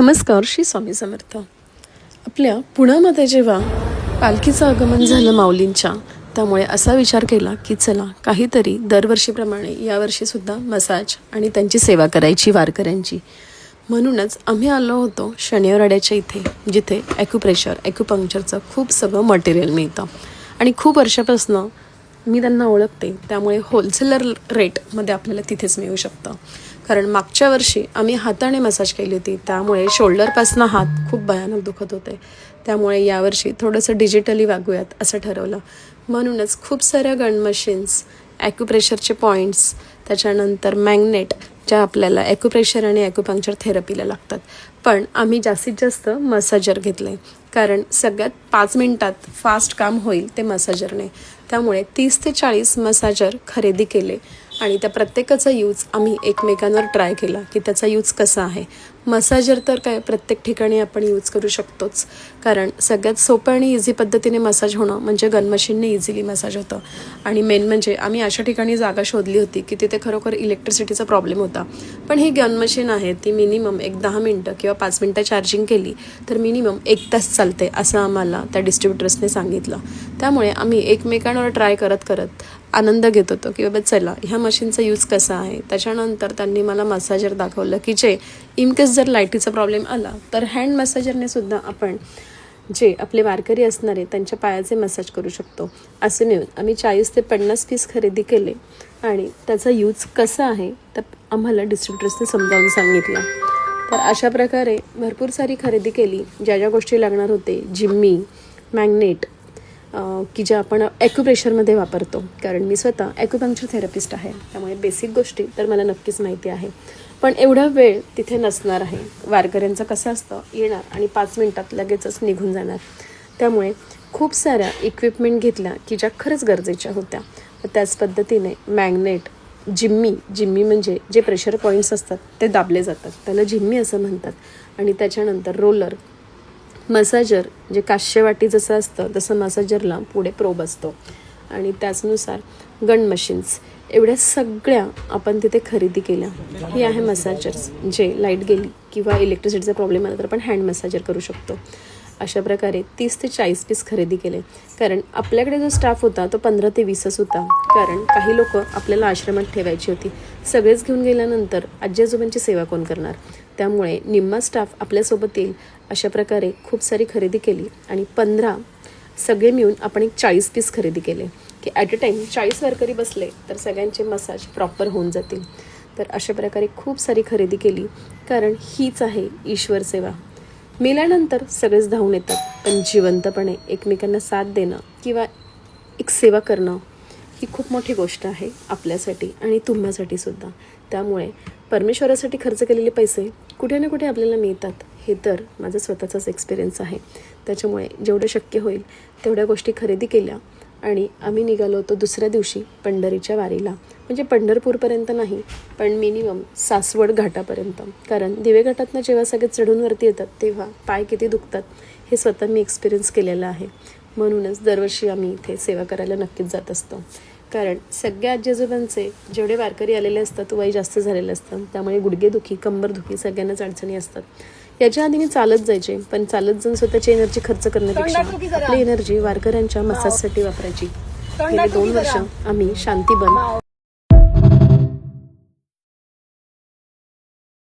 नमस्कार. श्री स्वामी समर्थ. आपल्या पुण्यामध्ये जेव्हा पालखीचं आगमन झालं माऊलींच्या, त्यामुळे असा विचार केला की चला काहीतरी दरवर्षीप्रमाणे यावर्षीसुद्धा मसाज आणि त्यांची सेवा करायची वारकऱ्यांची. म्हणूनच आम्ही आलो होतो शनिवारवाड्याच्या इथे, जिथे ॲक्युप्रेशर ॲक्युपंक्चरचं खूप सगळं मटेरियल मिळतं आणि खूप वर्षापासून मी त्यांना ओळखते, त्यामुळे होलसेलर रेटमध्ये आपल्याला तिथेच मिळू शकतं. कारण मागच्या वर्षी आम्ही हाताने मसाज केली होती, त्यामुळे शोल्डरपासून हात खूप भयानक दुखत होते. त्यामुळे यावर्षी थोडंसं डिजिटली वागूयात असं ठरवलं. म्हणूनच खूप साऱ्या गन मशीन्स, ॲक्युप्रेशरचे पॉईंट्स, त्याच्यानंतर मॅग्नेट ज्या आपल्याला ॲक्युप्रेशर आणि ॲक्युपंक्चर थेरपीला लागतात. पण आम्ही जास्तीत जास्त मसाजर घेतले, कारण सगळ्यात 5 मिनिटात फास्ट काम होईल ते मसाजरने. त्यामुळे 30 ते 40 मसाजर खरेदी केले आणि त्या प्रत्येकाचा यूज आम्ही एकमेकांवर ट्राय केला की त्याचा यूज कसा आहे. मसाजर तर काय प्रत्येक ठिकाणी आपण यूज करू शकतोच, कारण सगळ्यात सोपं आणि इझी पद्धतीने मसाज होणं म्हणजे गन मशीनने इझिली मसाज होतं. आणि मेन म्हणजे आम्ही अशा ठिकाणी जागा शोधली होती की तिथे खरोखर इलेक्ट्रिसिटीचा प्रॉब्लेम होता. पण ही गन मशीन आहे ती मिनिमम 10 मिनटं किंवा 5 मिनटं चार्जिंग केली तर मिनिमम 1 तास चालते असं आम्हाला त्या डिस्ट्रीब्युटर्सने सांगितलं. त्यामुळे आम्ही एकमेकांवर ट्राय करत करत आनंद घेत होतो की बाबा चला ह्या मशीनचा यूज कसा आहे. त्याच्यानंतर त्यांनी मला मसाजर दाखवलं की जे इनकेस जर लाईटीचा प्रॉब्लेम आला तर हँड मसाजरने सुद्धा आपण जे आपले वारकरी असणारे त्यांच्या पायाचे मसाज करू शकतो. असे मिळून आम्ही 40 ते 50 पीस खरेदी केले आणि त्याचा यूज कसा आहे तर आम्हाला डिस्ट्रीब्युटर्सने समजावून सांगितलं. तर अशा प्रकारे भरपूर सारी खरेदी केली. ज्या ज्या गोष्टी लागणार होते, जिम्मी, मॅग्नेट की ज्या आपण ॲक्युप्रेशरमध्ये वापरतो, कारण मी स्वतः ॲक्युपंक्चर थेरपिस्ट आहे, त्यामुळे बेसिक गोष्टी तर मला नक्कीच माहिती आहे. पण एवढा वेळ तिथे नसणार आहे. वारकऱ्यांचं कसं असतं, येणार आणि 5 मिनटात लगेचच निघून जाणार. त्यामुळे खूप साऱ्या इक्विपमेंट घेतल्या की ज्या खरंच गरजेच्या होत्या. त्याच पद्धतीने मॅग्नेट, जिम्मी म्हणजे जे प्रेशर पॉईंट्स असतात ते दाबले जातात, त्याला जिम्मी असं म्हणतात. आणि त्याच्यानंतर रोलर, मसाजर जे काश्यवाटी जसं असतं तसं मसाजरला पुढे प्रोब असतो. आणि त्याचनुसार गन मशीन्स, एवढ्या सगळ्या आपण तिथे खरेदी केल्या. ही आहे मसाजर्स, जे लाईट गेली किंवा इलेक्ट्रिसिटीचा प्रॉब्लेम आला तर आपण हँड मसाजर करू शकतो. अशा प्रकारे 30 ते 40 पीस खरेदी केले. कारण आपल्याकडे जो स्टाफ होता तो 15 ते 20च होता, कारण काही लोक आपल्याला आश्रमात ठेवायची होती. सगळेच घेऊन गेल्यानंतर आजी आजोबांची सेवा कोण करणार. त्यामुळे निम्मा स्टाफ आपल्यासोबत येईल अशा प्रकारे खूप सारी खरेदी केली. आणि 15 सगळे मिळून आपण 40 पीस खरेदी केले की ॲट अ टाईम 40 वारकरी बसले तर सगळ्यांचे मसाज प्रॉपर होऊन जातील. तर अशा प्रकारे खूप सारी खरेदी केली, कारण हीच आहे ईश्वर सेवा. मेल्यानंतर सगळेच धावून येतात, पण जिवंतपणे एकमेकांना साथ देणं किंवा एक सेवा करणं ही खूप मोठी गोष्ट आहे आपल्यासाठी आणि तुम्हासाठी सुद्धा. त्यामुळे परमेश्वरासाठी खर्च केलेले पैसे कुठे ना कुठे आपल्याला मिळतात, हे तर माझा स्वतःचाच एक्सपिरियन्स आहे. त्याच्यामुळे जेवढं शक्य होईल तेवढ्या गोष्टी खरेदी केल्या आणि आम्ही निघालो होतो दुसऱ्या दिवशी पंढरीच्या वारीला. म्हणजे पंढरपूरपर्यंत नाही, पण मिनिमम सासवड घाटापर्यंत. कारण दिवे घाटातनं जेव्हा सगळे चढून वरती येतात तेव्हा पाय किती दुखतात हे स्वतः मी एक्सपिरियन्स केलेलं आहे. म्हणूनच दरवर्षी आम्ही इथे सेवा करायला नक्कीच जात असतो. कारण सगळ्या आजी आजोबांचे जेवढे वारकरी आलेले असतात वय जास्त झालेलं असतं, त्यामुळे गुडघेदुखी, कंबरदुखी सगळ्यांनाच अडचणी असतात. याच्या आधी मी चालत जायचे, पण चालत जाऊन स्वतःची एनर्जी खर्च करण्यापेक्षा आपली एनर्जी वारकऱ्यांच्या मसाजसाठी वापरायची. गेले 2 वर्ष आम्ही शांतीबन